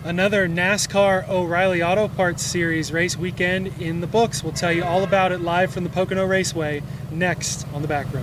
Another NASCAR O'Reilly Auto Parts Series race weekend in the books. We'll tell you all about it live from the Pocono Raceway next on The Back Row.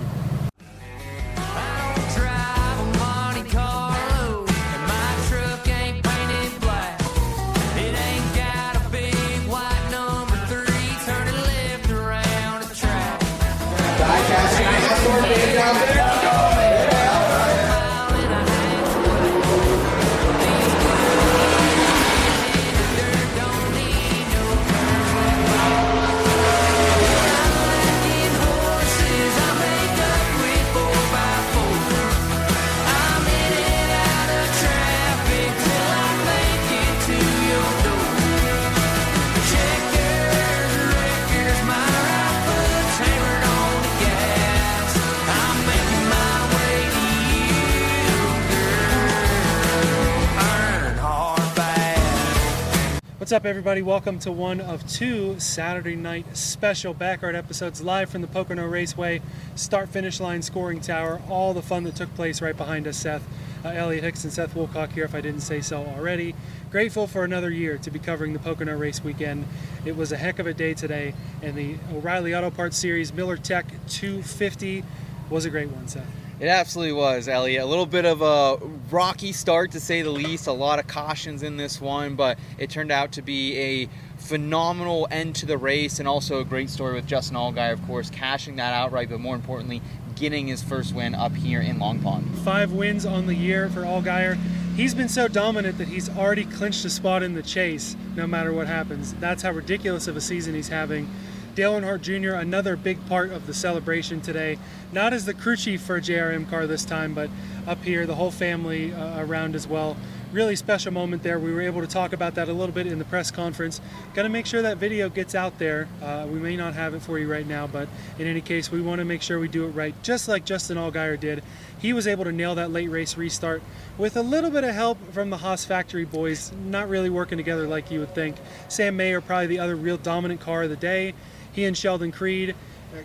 What's up, everybody? Welcome to one of two Saturday night special backyard episodes live from the Pocono Raceway start-finish line scoring tower. All the fun that took place right behind us, Seth Elliot Hicks and Seth Woolcock here, if I didn't say so already. Grateful for another year to be covering the Pocono race weekend. It was a heck of a day today, and the O'Reilly Auto Parts Series MillerTech 250 was a great one, Seth. It absolutely was, Elliot. A little bit of a rocky start, to say the least. A lot of cautions in this one, but it turned out to be a phenomenal end to the race, and also a great story with Justin Allgaier, of course, cashing that outright, but more importantly, getting his first win up here in Long Pond. 5 wins on the year for Allgaier. He's been so dominant that he's already clinched a spot in the chase, no matter what happens. That's how ridiculous of a season he's having. Dale Earnhardt Jr., another big part of the celebration today. Not as the crew chief for a JRM car this time, but up here, the whole family around as well. Really special moment there. We were able to talk about that a little bit in the press conference. Got to make sure that video gets out there. We may not have it for you right now, but in any case, we want to make sure we do it right, just like Justin Allgaier did. He was able to nail that late race restart with a little bit of help from the Haas Factory boys, not really working together like you would think. Sam Mayer, probably the other real dominant car of the day. He and Sheldon Creed.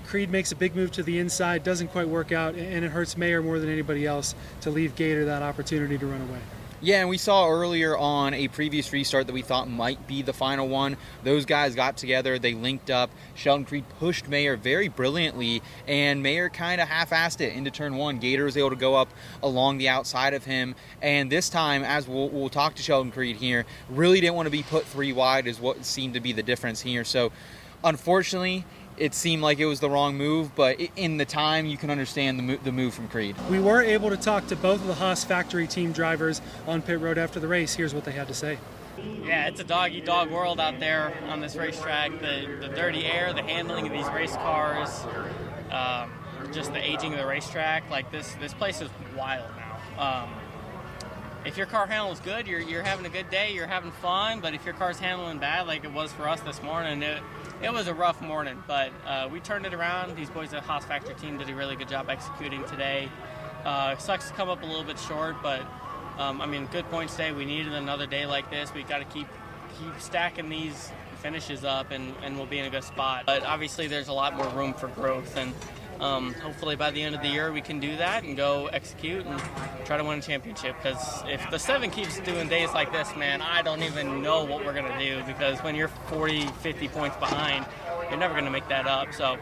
Creed makes a big move to the inside, doesn't quite work out, and it hurts Mayer more than anybody else to leave Gator that opportunity to run away. Yeah, and we saw earlier on a previous restart that we thought might be the final one. Those guys got together, they linked up. Sheldon Creed pushed Mayer very brilliantly, and Mayer kind of half-assed it into turn one. Gator was able to go up along the outside of him, and this time, as we'll talk to Sheldon Creed here, really didn't want to be put 3 wide is what seemed to be the difference here. So unfortunately, it seemed like it was the wrong move, but in the time, you can understand the move from Creed. We were able to talk to both of the Haas Factory Team drivers on pit road after the race. Here's what they had to say. Yeah, it's a dog-eat-dog world out there on this racetrack. The dirty air, the handling of these race cars, just the aging of the racetrack. Like this place is wild now. If your car handles good, you're having a good day, you're having fun. But if your car's handling bad, like it was for us this morning, it was a rough morning. But we turned it around. These boys at Haas Factory Team did a really good job executing today. Sucks to come up a little bit short, but good points today. We needed another day like this. We got to keep stacking these finishes up, and we'll be in a good spot. But obviously, there's a lot more room for growth, and hopefully by the end of the year we can do that and go execute and try to win a championship. Because if the 7 keeps doing days like this, man, I don't even know what we're going to do, because when you're 40, 50 points behind, you're never going to make that up. So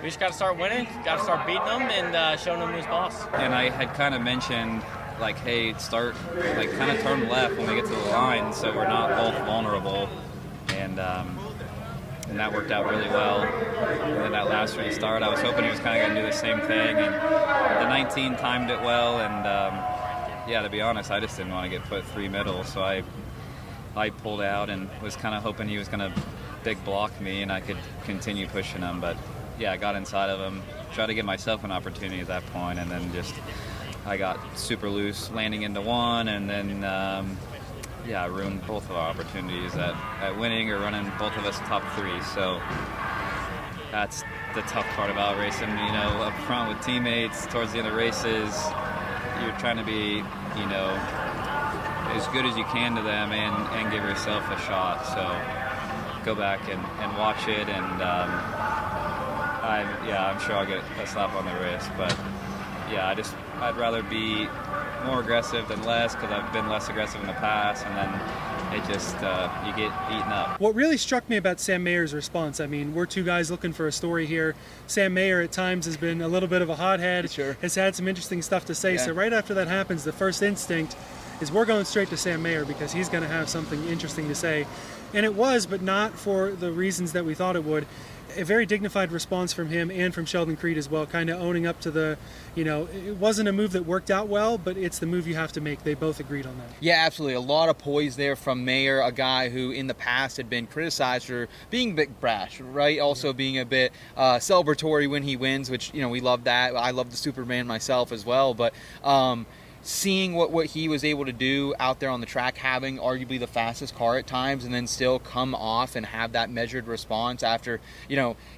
we just got to start winning, got to start beating them, and showing them who's boss. And I had kind of mentioned, like, hey, start, like, kind of turn left when we get to the line so we're not both vulnerable. And that worked out really well. And then that last restart, I was hoping he was kind of going to do the same thing. And the 19 timed it well. And, to be honest, I just didn't want to get put 3 middle. So I pulled out and was kind of hoping he was going to big block me and I could continue pushing him. But, yeah, I got inside of him, tried to give myself an opportunity at that point, and then I got super loose landing into one, and then I ruined both of our opportunities at winning or running both of us top 3. So that's the tough part about racing, up front with teammates towards the end of races. You're trying to be, as good as you can to them and give yourself a shot. So go back and watch it, and I'm sure I'll get a slap on the wrist, but yeah, I'd rather be more aggressive than less because I've been less aggressive in the past, and then it just you get eaten up. What really struck me about Sam Mayer's response, I mean, we're two guys looking for a story here. Sam Mayer at times has been a little bit of a hothead, Sure. has had some interesting stuff to say. Yeah. So right after that happens, the first instinct is we're going straight to Sam Mayer because he's going to have something interesting to say. And it was, but not for the reasons that we thought it would. A very dignified response from him and from Sheldon Creed as well, kind of owning up to the, it wasn't a move that worked out well, but it's the move you have to make. They both agreed on that. Yeah, absolutely. A lot of poise there from Mayer, a guy who in the past had been criticized for being a bit brash, right? Also being a bit celebratory when he wins, which, we love that. I love the Superman myself as well, but seeing what he was able to do out there on the track, having arguably the fastest car at times, and then still come off and have that measured response after,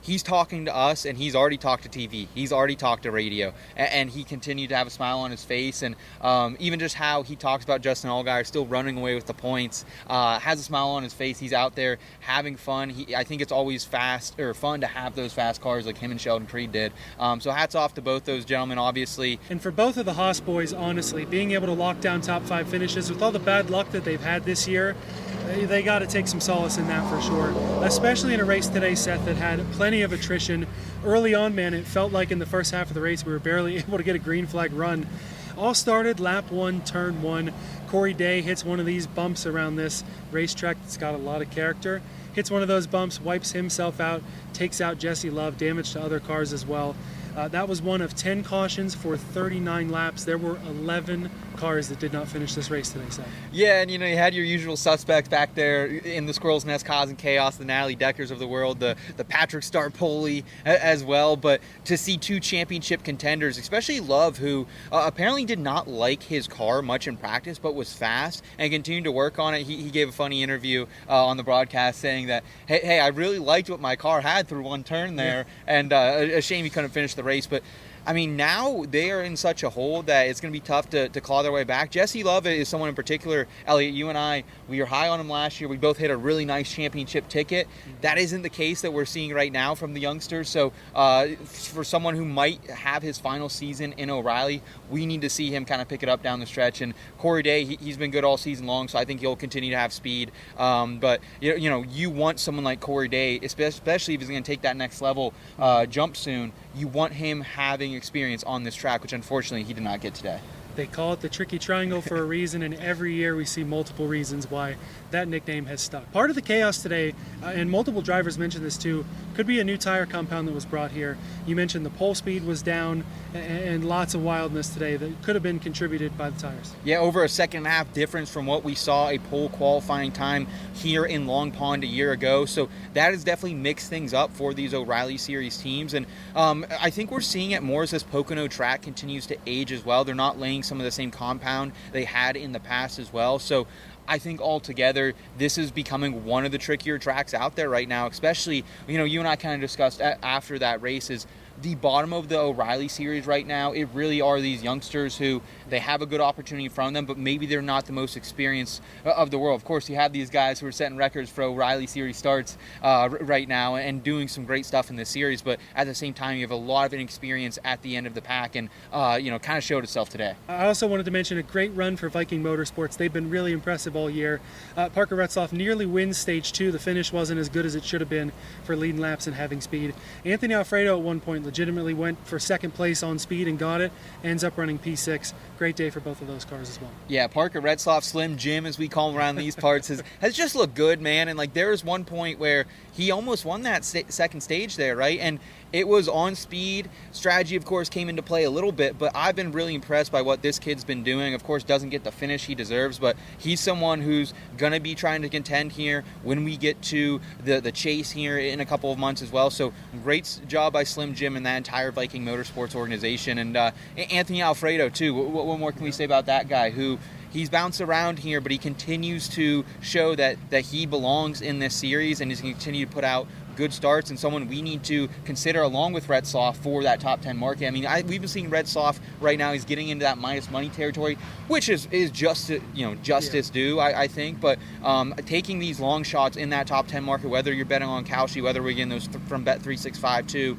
he's talking to us and he's already talked to TV, he's already talked to radio, and he continued to have a smile on his face, and even just how he talks about Justin Allgaier still running away with the points, has a smile on his face. He's out there having fun. I think it's always fun to have those fast cars like him and Sheldon Creed did. So hats off to both those gentlemen, obviously. And for both of the Haas boys, honestly, being able to lock down top 5 finishes with all the bad luck that they've had this year, they got to take some solace in that for sure, especially in a race today, Seth, that had plenty of attrition. Early on, man, it felt like in the first half of the race we were barely able to get a green flag run. All started lap 1, turn 1. Corey Day hits one of these bumps around this racetrack that's got a lot of character, hits one of those bumps, wipes himself out, takes out Jesse Love, damage to other cars as well. That was one of 10 cautions for 39 laps. There were 11 cars that did not finish this race today, Seth. Yeah, and you had your usual suspects back there in the Squirrel's Nest causing chaos, the Natalie Deckers of the world, the Patrick Starpoli as well. But to see 2 championship contenders, especially Love, who apparently did not like his car much in practice, but was fast and continued to work on it. He gave a funny interview on the broadcast saying that, hey, I really liked what my car had through one turn there, and a shame he couldn't finish the race. But I mean, now they are in such a hole that it's going to be tough to claw their way back. Jesse Love is someone in particular. Elliot, you and I, we were high on him last year. We both hit a really nice championship ticket. That isn't the case that we're seeing right now from the youngsters. So for someone who might have his final season in O'Reilly, we need to see him kind of pick it up down the stretch. And Corey Day, he's been good all season long, so I think he'll continue to have speed. But you want someone like Corey Day, especially if he's going to take that next level jump soon. You want him having experience on this track, which unfortunately he did not get today. They call it the tricky triangle for a reason, and every year we see multiple reasons why that nickname has stuck. Part of the chaos today, and multiple drivers mentioned this too, could be a new tire compound that was brought here. You mentioned the pole speed was down, and lots of wildness today that could have been contributed by the tires. Yeah, over a second and a half difference from what we saw a pole qualifying time here in Long Pond a year ago. So that has definitely mixed things up for these O'Reilly Series teams. And I think we're seeing it more as this Pocono track continues to age as well. They're not laying some of the same compound they had in the past as well. So I think altogether, this is becoming one of the trickier tracks out there right now, especially, you and I kind of discussed after that race is the bottom of the O'Reilly Series right now. It really are these youngsters who they have a good opportunity in front of them, but maybe they're not the most experienced of the world. Of course, you have these guys who are setting records for O'Reilly Series starts right now and doing some great stuff in this series, but at the same time, you have a lot of inexperience at the end of the pack, and kind of showed itself today. I also wanted to mention a great run for Viking Motorsports. They've been really impressive all year. Parker Retzlaff nearly wins stage 2. The finish wasn't as good as it should have been for leading laps and having speed. Anthony Alfredo at one point legitimately went for second place on speed and got it, ends up running P6. Great day for both of those cars as well. Yeah, Parker Retzlaff, Slim Jim as we call him around these parts, has just looked good, man. And there was one point where he almost won that second stage there, right? And it was on speed. Strategy, of course, came into play a little bit, but I've been really impressed by what this kid's been doing. Of course, doesn't get the finish he deserves, but he's someone who's going to be trying to contend here when we get to the chase here in a couple of months as well. So great job by Slim Jim and that entire Viking Motorsports organization. And Anthony Alfredo, too. What more can we say about that guy who... He's bounced around here, but he continues to show that he belongs in this series and is going to continue to put out good starts, and someone we need to consider along with Retzlaff for that top 10 market. I mean, we've been seeing Retzlaff right now. He's getting into that minus money territory, which is just justice due, I think. But taking these long shots in that top 10 market, whether you're betting on Kalshi, whether we're getting those from Bet365 too,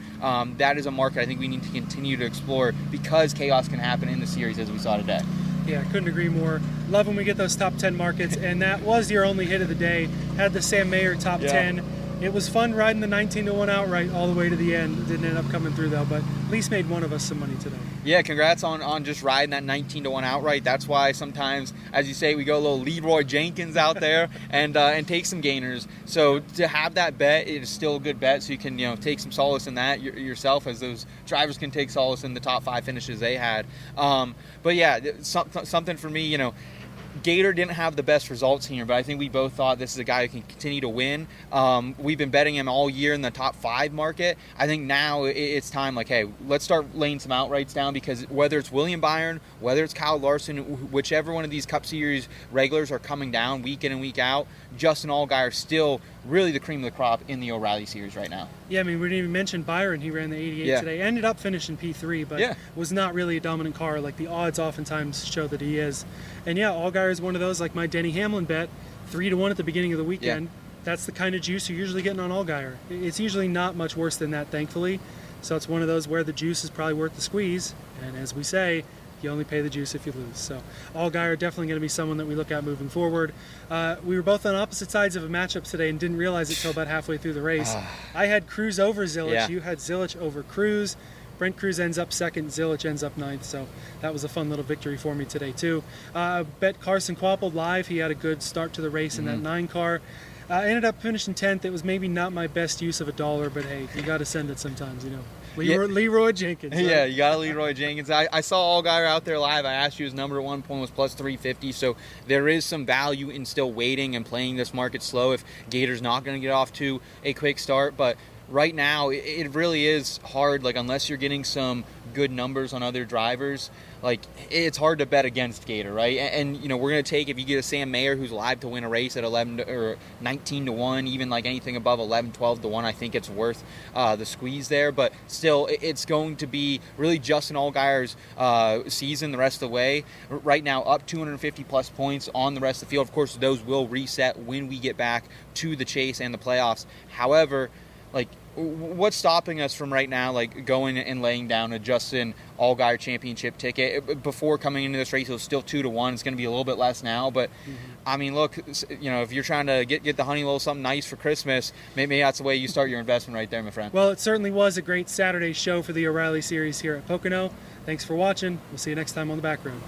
that is a market I think we need to continue to explore because chaos can happen in the series as we saw today. Yeah, couldn't agree more. Love when we get those top 10 markets, and that was your only hit of the day. Had the Sam Mayer top 10. It was fun riding the 19-1 outright all the way to the end. Didn't end up coming through though, but at least made one of us some money today. Yeah, congrats on just riding that 19-1 outright. That's why sometimes, as you say, we go a little Leroy Jenkins out there and take some gainers. So to have that bet, it is still a good bet. So you can take some solace in that yourself, as those drivers can take solace in the top 5 finishes they had. But yeah, something for me, Gator didn't have the best results here, but I think we both thought this is a guy who can continue to win. We've been betting him all year in the top 5 market. I think now it's time, hey, let's start laying some outrights down, because whether it's William Byron, whether it's Kyle Larson, whichever one of these Cup Series regulars are coming down week in and week out, Justin Allgaier still really the cream of the crop in the O'Reilly Series right now. Yeah, I mean, we didn't even mention Byron. He ran the 88 today. Ended up finishing P3, but was not really a dominant car like the odds oftentimes show that he is. And yeah, Allgaier is one of those, like my Denny Hamlin bet, 3-1 at the beginning of the weekend. Yeah. That's the kind of juice you're usually getting on Allgaier. It's usually not much worse than that, thankfully. So it's one of those where the juice is probably worth the squeeze. And as we say, you only pay the juice if you lose. So Allgaier definitely going to be someone that we look at moving forward. We were both on opposite sides of a matchup today and didn't realize it till about halfway through the race. I had Cruz over Zilisch. Yeah. You had Zilisch over Cruz. Brent Cruz ends up second. Zilisch ends up ninth. So that was a fun little victory for me today too. Bet Carson Kvapil live. He had a good start to the race in that 9 car. Ended up finishing 10th. It was maybe not my best use of $1, but hey, you got to send it sometimes, Leroy Jenkins. Right? Yeah, you got to Leroy Jenkins. I saw Allgaier out there live. I asked you his number at one point was plus 350, so there is some value in still waiting and playing this market slow if Gator's not going to get off to a quick start. But right now, it really is hard, unless you're getting some good numbers on other drivers, it's hard to bet against Gator, right? And we're going to take, if you get a Sam Mayer who's live to win a race at 11 or 19-1, even anything above 11, 12-1, I think it's worth the squeeze there. But still, it's going to be really Justin Allgaier's season the rest of the way. Right now, up 250 plus points on the rest of the field. Of course, those will reset when we get back to the chase and the playoffs. However, what's stopping us from right now, going and laying down a Justin Allgaier championship ticket? Before coming into this race, it was still 2-1. It's going to be a little bit less now, but I mean, look, if you're trying to get the honey little something nice for Christmas, maybe that's the way you start your investment right there, my friend. Well, it certainly was a great Saturday show for the O'Reilly Series here at Pocono. Thanks for watching. We'll see you next time on the Back Road.